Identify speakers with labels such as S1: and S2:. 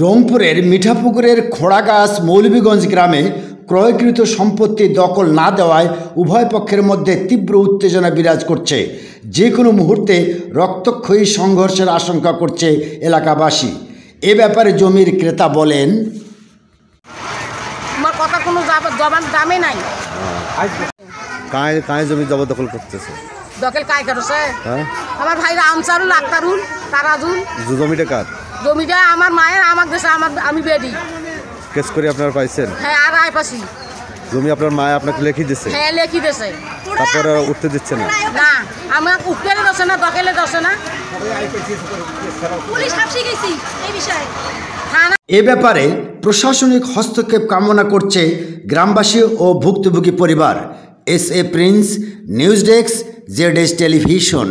S1: রংপুরের মিঠাপুকুরের খোড়াগাছ মৌলভীগঞ্জ গ্রামে ক্রয়কৃত সম্পত্তি দখল না দেওয়ায় উভয় পক্ষের মধ্যে তীব্র উত্তেজনা বিরাজ করছে। যে কোনো মুহূর্তে রক্তক্ষয়ী সংঘর্ষের আশঙ্কা করছে এলাকাবাসী। এ ব্যাপারে জমির ক্রেতা বলেন,
S2: আমার কথা কোনো জবান দামে নাই।
S3: কায় জমি জবরদখল করতেছে?
S2: দখল কায় করছে? আমার ভাই রামচারুল, আক্তারুল, তারাজুল।
S3: জমিটা কার?
S2: জমিটা আমার মায়ের, আমার দেশে আমি বেডি।
S3: কেস করে আপনারা পাইছেন?
S2: হ্যাঁ, আর আয় পাছি।
S3: জমি আপনার মায়ে আপনাকে লিখি দিছে?
S2: হ্যাঁ, লিখি দিছে।
S3: তারপরে উঠতে দিচ্ছে না?
S2: না, আমার উঠতে দিচ্ছে না, দখলে দিচ্ছে না। পুলিশ হাসি গেছি এই বিষয়ে।
S1: এ ব্যাপারে প্রশাসনিক হস্তক্ষেপ কামনা করছে গ্রামবাসী ও ভুক্তভোগী পরিবার। S A Prince, news desk, Z television.